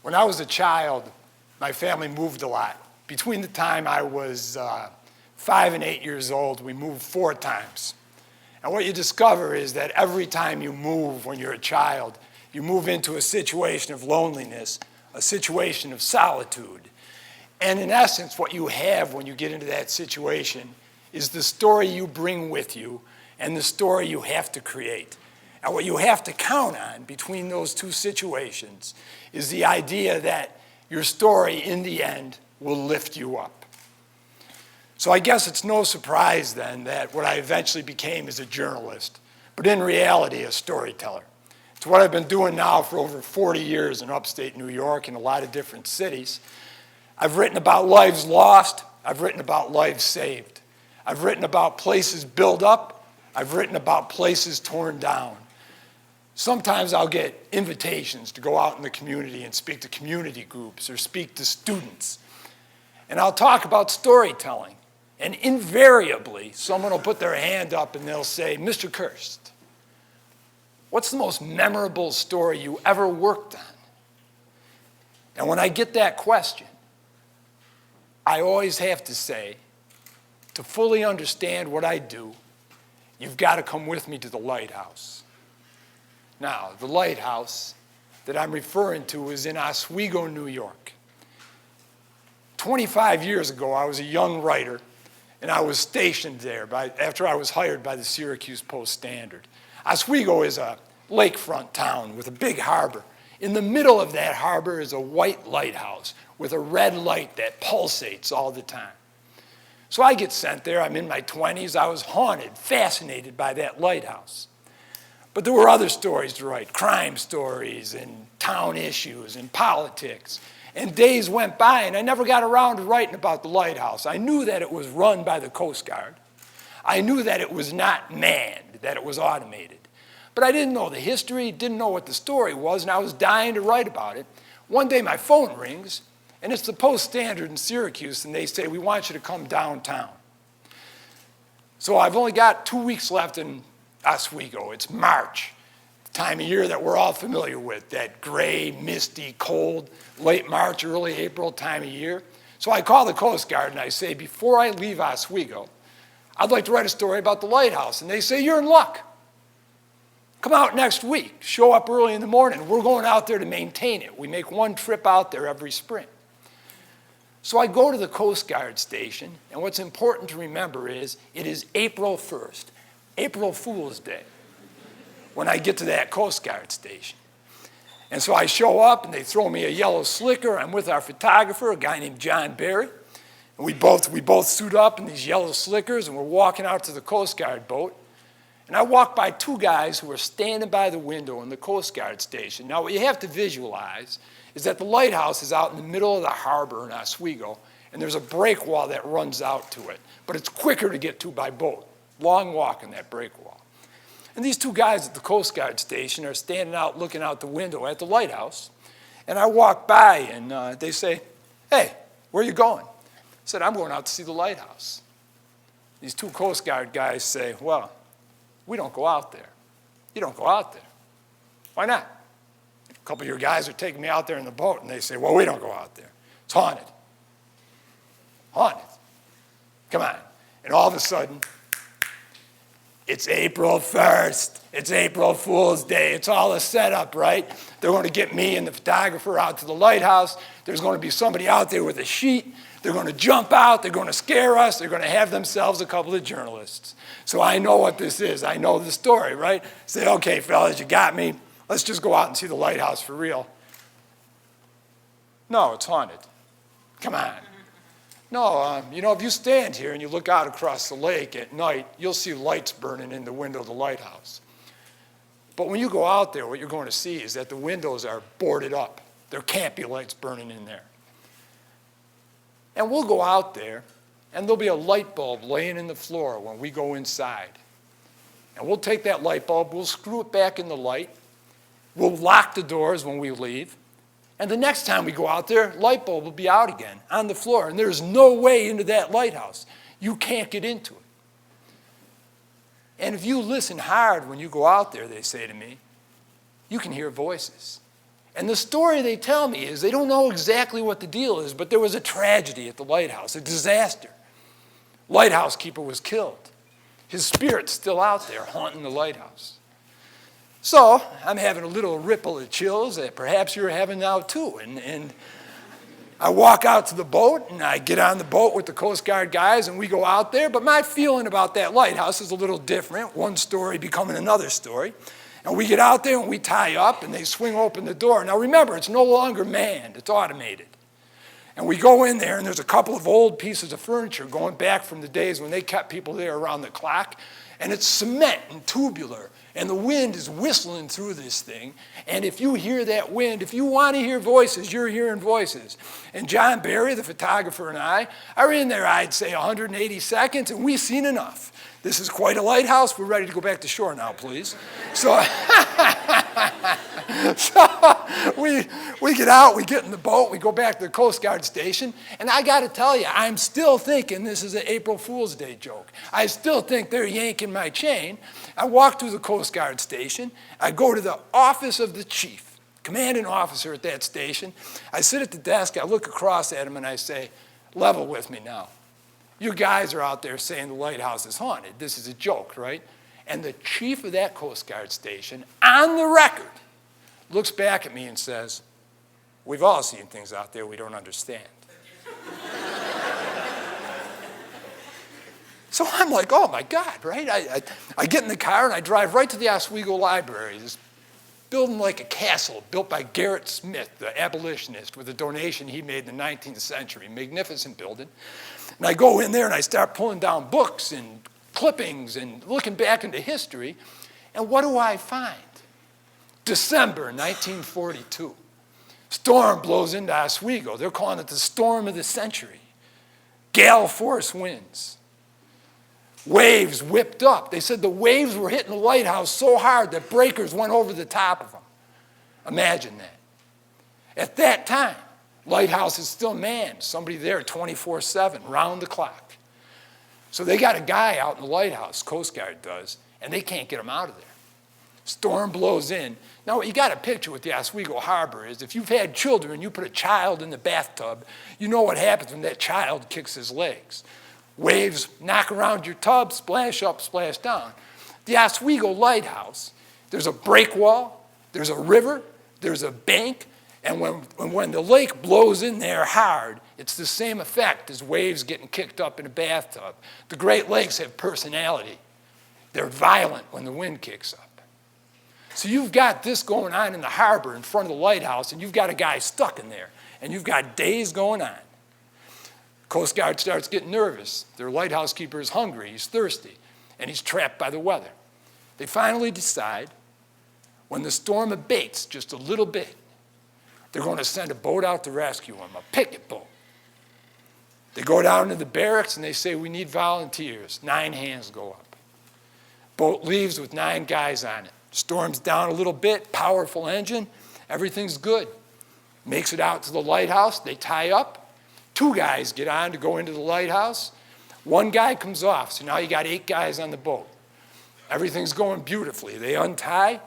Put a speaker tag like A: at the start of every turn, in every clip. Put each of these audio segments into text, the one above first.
A: When I was a child, my family moved a lot. Between the time I was 5 and 8 years old, we moved 4 times. And what you discover is that every time you move when you're a child, you move into a situation of loneliness, a situation of solitude. And in essence, what you have when you get into that situation is the story you bring with you and the story you have to create. And what you have to count on between those two situations is the idea that your story, in the end, will lift you up. So I guess it's no surprise then that what I eventually became is a journalist, but in reality, a storyteller. It's what I've been doing now for over 40 years in upstate New York in a lot of different cities. I've written about lives lost. I've written about lives saved. I've written about places built up. I've written about places torn down. Sometimes I'll get invitations to go out in the community and speak to community groups or speak to students. And I'll talk about storytelling. And invariably, someone will put their hand up and they'll say, Mr. Kirst, what's the most memorable story you ever worked on? And when I get that question, I always have to say, to fully understand what I do, you've got to come with me to the Lighthouse. Now, the Lighthouse that I'm referring to is in Oswego, New York. 25 years ago, I was a young writer, and I was stationed there after I was hired by the Syracuse Post-Standard. Oswego is a lakefront town with a big harbor. In the middle of that harbor is a white lighthouse with a red light that pulsates all the time. So I get sent there. I'm in my 20s. I was haunted, fascinated by that lighthouse. But there were other stories to write, crime stories and town issues and politics. And days went by, and I never got around to writing about the lighthouse. I knew that it was run by the Coast Guard. I knew that it was not manned, that it was automated. But I didn't know the history, didn't know what the story was, and I was dying to write about it. One day my phone rings, and it's the Post-Standard in Syracuse, and they say, we want you to come downtown. So I've only got 2 weeks left in Oswego. It's March, the time of year that we're all familiar with, that gray, misty, cold, late March, early April time of year. So I call the Coast Guard and I say, before I leave Oswego, I'd like to write a story about the lighthouse. And they say, you're in luck. Come out next week. Show up early in the morning. We're going out there to maintain it. We make one trip out there every spring. So I go to the Coast Guard station, and what's important to remember is it is April 1st, April Fool's Day, when I get to that Coast Guard station. And so I show up, and they throw me a yellow slicker. I'm with our photographer, a guy named John Barry. And we both suit up in these yellow slickers, and we're walking out to the Coast Guard boat. And I walk by 2 guys who are standing by the window in the Coast Guard station. Now, what you have to visualize is that the lighthouse is out in the middle of the harbor in Oswego, and there's a break wall that runs out to it. But it's quicker to get to by boat. Long walk on that break wall. And these 2 guys at the Coast Guard station are standing out looking out the window at the lighthouse. And I walk by, and they say, hey, where are you going? I said, I'm going out to see the lighthouse. These 2 Coast Guard guys say, well, we don't go out there. You don't go out there. Why not? A couple of your guys are taking me out there in the boat, and they say, well, we don't go out there. It's haunted. Haunted. Come on. And all of a sudden, it's April 1st. It's April Fool's Day. It's all a setup, right? They're going to get me and the photographer out to the lighthouse. There's going to be somebody out there with a sheet. They're going to jump out. They're going to scare us. They're going to have themselves a couple of journalists. So I know what this is. I know the story, right? Say, okay, fellas, you got me. Let's just go out and see the lighthouse for real. No, it's haunted. Come on. No, if you stand here and you look out across the lake at night, you'll see lights burning in the window of the lighthouse. But when you go out there, what you're going to see is that the windows are boarded up. There can't be lights burning in there. And we'll go out there, and there'll be a light bulb laying in the floor when we go inside. And we'll take that light bulb, we'll screw it back in the light, we'll lock the doors when we leave, and the next time we go out there, light bulb will be out again on the floor, and there's no way into that lighthouse. You can't get into it. And if you listen hard when you go out there, they say to me, you can hear voices. And the story they tell me is they don't know exactly what the deal is, but there was a tragedy at the lighthouse, a disaster. Lighthouse keeper was killed. His spirit's still out there haunting the lighthouse. So I'm having a little ripple of chills that perhaps you're having now too. And I walk out to the boat, and I get on the boat with the Coast Guard guys, and we go out there. But my feeling about that lighthouse is a little different, one story becoming another story. And we get out there, and we tie up, and they swing open the door. Now remember, it's no longer manned, it's automated. And we go in there, and there's a couple of old pieces of furniture going back from the days when they kept people there around the clock. And it's cement and tubular, and the wind is whistling through this thing. And if you hear that wind, if you want to hear voices, you're hearing voices. And John Barry, the photographer, and I are in there, I'd say, 180 seconds, and we've seen enough. This is quite a lighthouse. We're ready to go back to shore now, please. So, we get out, we get in the boat, we go back to the Coast Guard station, and I got to tell you, I'm still thinking this is an April Fool's Day joke. I still think they're yanking my chain. I walk through the Coast Guard station. I go to the office of the chief, commanding officer at that station. I sit at the desk, I look across at him, and I say, level with me now. You guys are out there saying the lighthouse is haunted. This is a joke, right? And the chief of that Coast Guard station, on the record, looks back at me and says, we've all seen things out there we don't understand. So I'm like, oh my God, right? I get in the car and I drive right to the Oswego Library, this building like a castle built by Gerrit Smith, the abolitionist, with a donation he made in the 19th century, magnificent building. And I go in there and I start pulling down books and clippings and looking back into history. And what do I find? December 1942. Storm blows into Oswego. They're calling it the storm of the century. Gale force winds. Waves whipped up. They said the waves were hitting the lighthouse so hard that breakers went over the top of them. Imagine that. At that time, lighthouse is still manned. Somebody there 24/7, round the clock. So they got a guy out in the lighthouse, Coast Guard does, and they can't get him out of there. Storm blows in. Now, what you got to picture with the Oswego Harbor is if you've had children, you put a child in the bathtub, you know what happens when that child kicks his legs. Waves knock around your tub, splash up, splash down. The Oswego Lighthouse, there's a break wall, there's a river, there's a bank, and when the lake blows in there hard, it's the same effect as waves getting kicked up in a bathtub. The Great Lakes have personality. They're violent when the wind kicks up. So you've got this going on in the harbor in front of the lighthouse, and you've got a guy stuck in there, and you've got days going on. Coast Guard starts getting nervous. Their lighthouse keeper is hungry, he's thirsty, and he's trapped by the weather. They finally decide, when the storm abates just a little bit, they're going to send a boat out to rescue him, a picket boat. They go down to the barracks and they say, we need volunteers. 9 hands go up. Boat leaves with 9 guys on it. Storm's down a little bit, powerful engine, everything's good. Makes it out to the lighthouse, they tie up. 2 guys get on to go into the lighthouse. 1 guy comes off, so now you got 8 guys on the boat. Everything's going beautifully. They untie,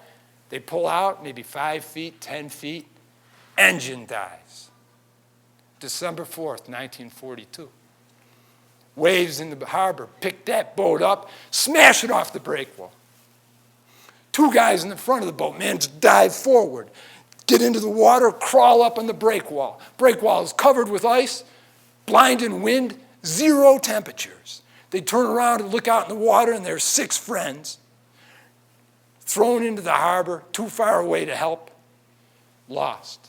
A: they pull out maybe 5 feet, 10 feet. Engine dies. December 4th, 1942. Waves in the harbor pick that boat up, smash it off the breakwall. 2 guys in the front of the boat, man, just dive forward, get into the water, crawl up on the breakwall. Breakwall is covered with ice, blinding wind, 0 temperatures. They turn around and look out in the water, and there's 6 friends thrown into the harbor, too far away to help, lost.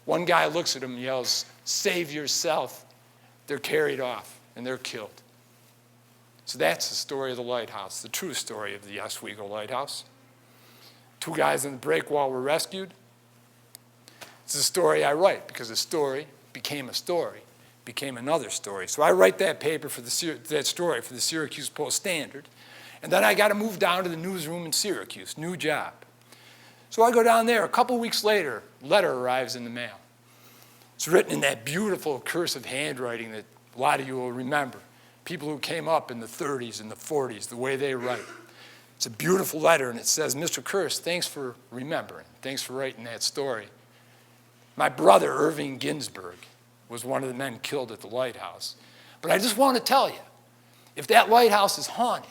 A: 1 guy looks at him and yells, save yourself. They're carried off, and they're killed. So that's the story of the lighthouse, the true story of the Oswego Lighthouse. 2 guys in the breakwall were rescued. It's a story I write because a story became a story, became another story. So I write that paper for that story for the Syracuse Post-Standard, and then I got to move down to the newsroom in Syracuse, new job. So I go down there. A couple weeks later, a letter arrives in the mail. It's written in that beautiful cursive handwriting that a lot of you will remember. People who came up in the 30s and the 40s, the way they write. It's a beautiful letter, and it says, Mr. Kirst, thanks for remembering. Thanks for writing that story My brother, Irving Ginsberg, was one of the men killed at the Lighthouse. But I just want to tell you, if that lighthouse is haunted,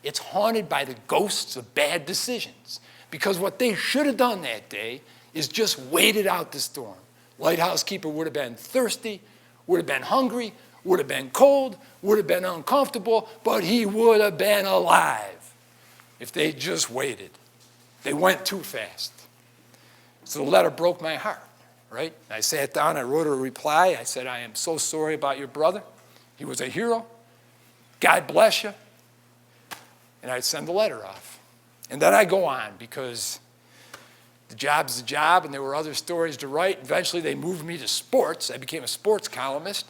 A: it's haunted by the ghosts of bad decisions. Because what they should have done that day is just waited out the storm. Lighthouse keeper would have been thirsty, would have been hungry, would have been cold, would have been uncomfortable, but he would have been alive if they just waited. They went too fast. So the letter broke my heart, right? I sat down, I wrote a reply. I said, I am so sorry about your brother. He was a hero. God bless you. And I'd send the letter off. And then I go on because the job's the job and there were other stories to write. Eventually they moved me to sports. I became a sports columnist.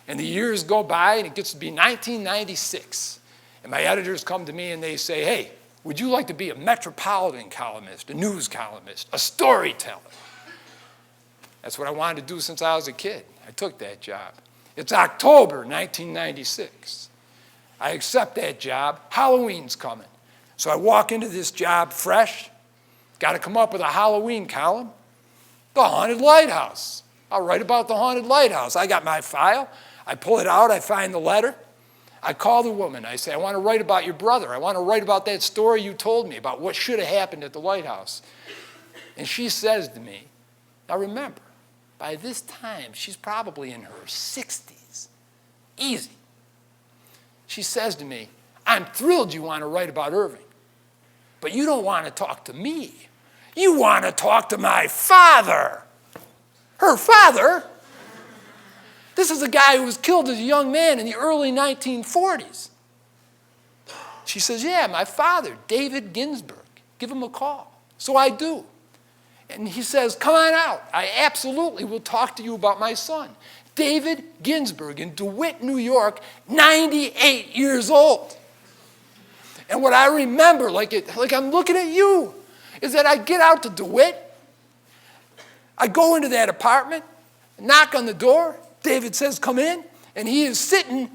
A: And the years go by and it gets to be 1996. And my editors come to me and they say, hey, would you like to be a metropolitan columnist, a news columnist, a storyteller? That's what I wanted to do since I was a kid. I took that job. It's October 1996. I accept that job. Halloween's coming. So I walk into this job fresh. Got to come up with a Halloween column. The Haunted Lighthouse. I'll write about the Haunted Lighthouse. I got my file. I pull it out. I find the letter. I call the woman. I say, I want to write about your brother. I want to write about that story you told me about what should have happened at the Lighthouse. And she says to me, now remember, by this time, she's probably in her 60s. Easy. She says to me, I'm thrilled you want to write about Irving, but you don't want to talk to me. You want to talk to my father. Her father? This is a guy who was killed as a young man in the early 1940s. She says, yeah, my father, David Ginsberg. Give him a call. So I do. And he says, come on out. I absolutely will talk to you about my son. David Ginsberg in DeWitt, New York, 98 years old. And what I remember, like I'm looking at you, is that I get out to DeWitt, I go into that apartment, knock on the door, David says, come in, and he is sitting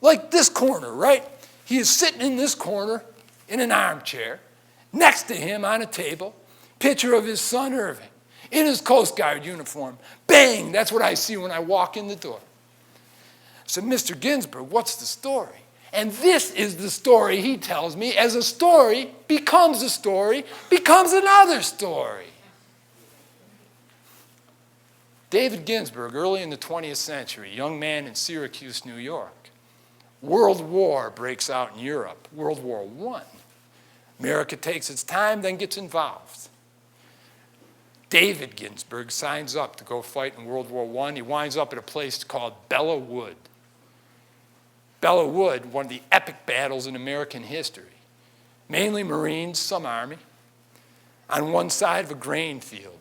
A: like this corner, right? He is sitting in this corner in an armchair, next to him on a table, picture of his son Irving, in his Coast Guard uniform. Bang, that's what I see when I walk in the door. I said, Mr. Ginsberg, what's the story? And this is the story he tells me as a story becomes another story. David Ginsberg, early in the 20th century, young man in Syracuse, New York. World War breaks out in Europe, World War I. America takes its time, then gets involved. David Ginsberg signs up to go fight in World War I. He winds up at a place called Belleau Wood. Belleau Wood, one of the epic battles in American history. Mainly Marines, some Army, on one side of a grain field.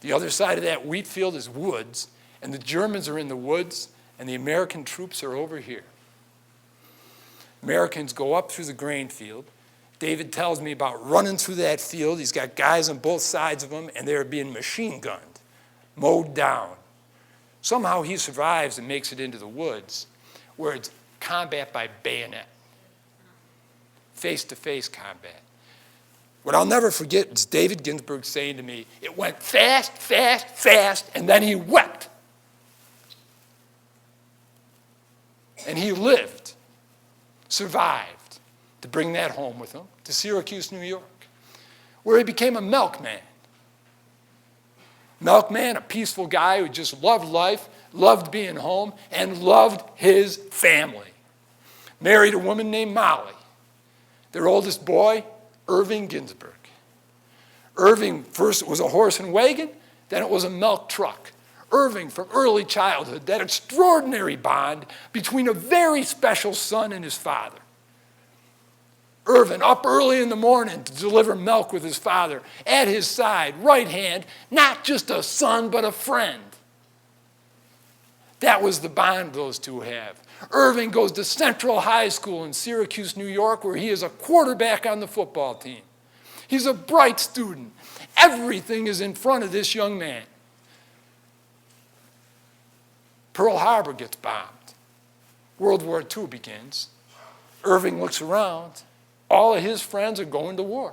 A: The other side of that wheat field is woods, and the Germans are in the woods, and the American troops are over here. Americans go up through the grain field. David tells me about running through that field. He's got guys on both sides of him, and they're being machine gunned, mowed down. Somehow he survives and makes it into the woods, where it's combat by bayonet, face-to-face combat. What I'll never forget is David Ginsberg saying to me, it went fast, fast, fast, and then he wept. And he lived, survived, to bring that home with him to Syracuse, New York, where he became a milkman. Milkman, a peaceful guy who just loved life, loved being home, and loved his family. Married a woman named Molly. Their oldest boy, Irving Ginsberg. Irving, first it was a horse and wagon, then it was a milk truck. Irving, from early childhood, that extraordinary bond between a very special son and his father. Irving, up early in the morning to deliver milk with his father, at his side, right hand, not just a son, but a friend. That was the bond those two have. Irving goes to Central High School in Syracuse, New York, where he is a quarterback on the football team. He's a bright student. Everything is in front of this young man. Pearl Harbor gets bombed. World War II begins. Irving looks around. All of his friends are going to war.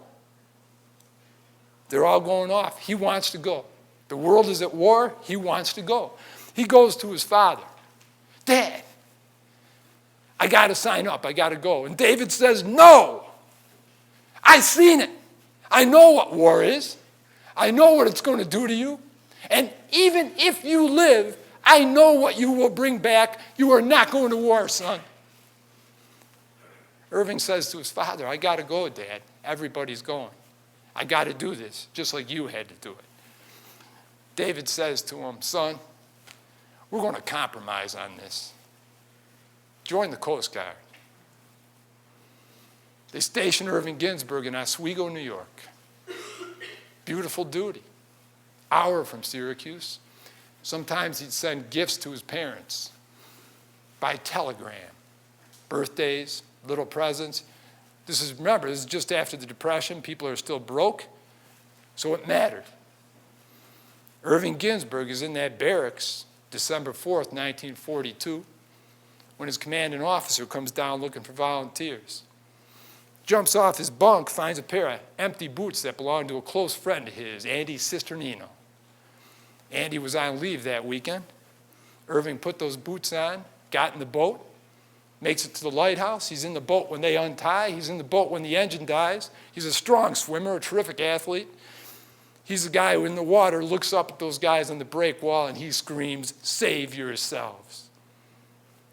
A: They're all going off. He wants to go. The world is at war. He wants to go. He goes to his father. Dad, I got to sign up. I got to go. And David says, no. I've seen it. I know what war is. I know what it's going to do to you. And even if you live, I know what you will bring back. You are not going to war, son. Irving says to his father, I got to go, Dad. Everybody's going. I got to do this, just like you had to do it. David says to him, son, we're going to compromise on this. Join the Coast Guard. They stationed Irving Ginsberg in Oswego, New York. Beautiful duty. Hour from Syracuse. Sometimes he'd send gifts to his parents by telegram. Birthdays, little presents. Remember, this is just after the Depression. People are still broke, so it mattered. Irving Ginsberg is in that barracks December 4th, 1942, when his commanding officer comes down looking for volunteers. Jumps off his bunk, finds a pair of empty boots that belonged to a close friend of his, Andy Cisternino. Andy was on leave that weekend. Irving put those boots on, got in the boat, makes it to the lighthouse. He's in the boat when they untie. He's in the boat when the engine dies. He's a strong swimmer, a terrific athlete. He's the guy who in the water looks up at those guys on the break wall and he screams, save yourselves.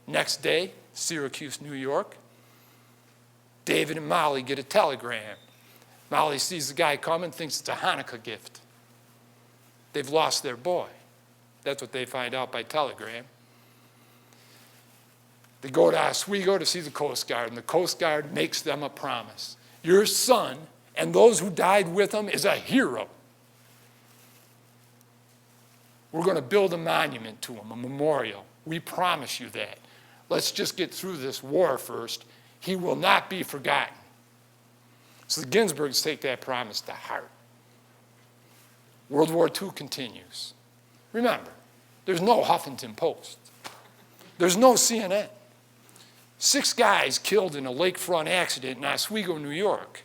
A: Next day, Syracuse, New York, David and Molly get a telegram. Molly sees the guy coming, thinks it's a Hanukkah gift. They've lost their boy. That's what they find out by telegram. They go to Oswego to see the Coast Guard, and the Coast Guard makes them a promise. Your son and those who died with him is a hero. We're going to build a monument to him, a memorial. We promise you that. Let's just get through this war first. He will not be forgotten. So the Ginsbergs take that promise to heart. World War II continues. Remember, there's no Huffington Post. There's no CNN. 6 guys killed in a lakefront accident in Oswego, New York,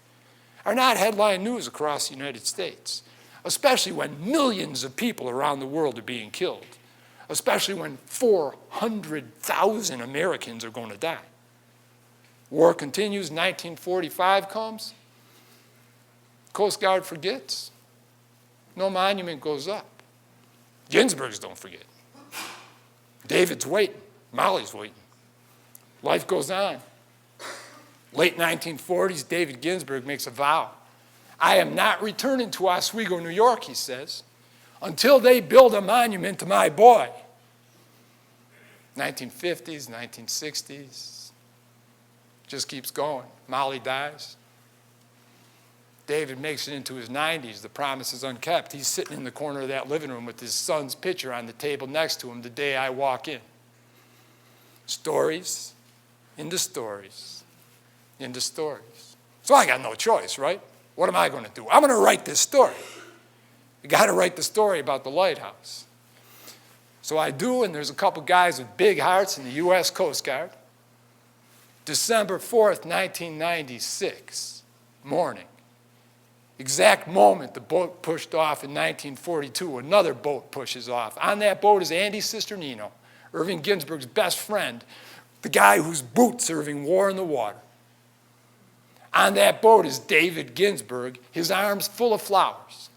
A: are not headline news across the United States, especially when millions of people around the world are being killed, especially when 400,000 Americans are going to die. War continues, 1945 comes, Coast Guard forgets. No monument goes up. Ginsbergs don't forget. David's waiting. Molly's waiting. Life goes on. Late 1940s, David Ginsberg makes a vow. I am not returning to Oswego, New York, he says, until they build a monument to my boy. 1950s, 1960s, just keeps going. Molly dies. David makes it into his 90s. The promise is unkept. He's sitting in the corner of that living room with his son's picture on the table next to him the day I walk in. Stories into stories into stories. So I got no choice, right? What am I going to do? I'm going to write this story. I got to write the story about the lighthouse. So I do, and there's a couple guys with big hearts in the U.S. Coast Guard. December 4th, 1996, morning. Exact moment the boat pushed off in 1942, another boat pushes off. On that boat is Andy Cisternino, Irving Ginsberg's best friend, the guy whose boots Irving wore in the water. On that boat is David Ginsberg, his arms full of flowers.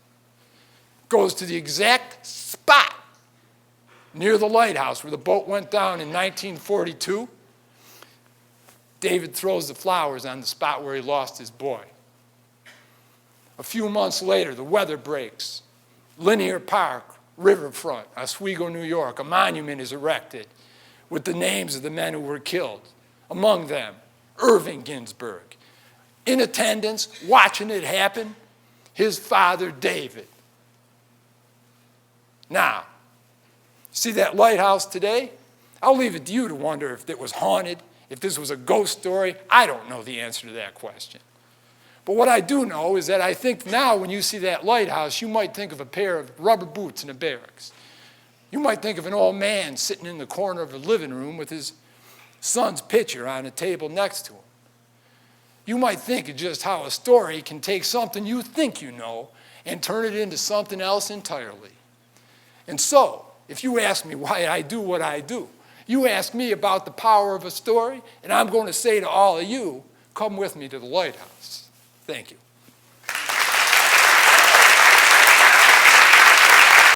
A: Goes to the exact spot near the lighthouse where the boat went down in 1942. David throws the flowers on the spot where he lost his boy. A few months later, the weather breaks. Linear Park, riverfront, Oswego, New York, a monument is erected with the names of the men who were killed. Among them, Irving Ginsberg. In attendance, watching it happen, his father, David. Now, see that lighthouse today? I'll leave it to you to wonder if it was haunted, if this was a ghost story. I don't know the answer to that question. But what I do know is that I think now when you see that lighthouse, you might think of a pair of rubber boots in a barracks. You might think of an old man sitting in the corner of a living room with his son's picture on a table next to him. You might think of just how a story can take something you think you know and turn it into something else entirely. And so, if you ask me why I do what I do, you ask me about the power of a story, and I'm going to say to all of you, come with me to the Lighthouse. Thank you.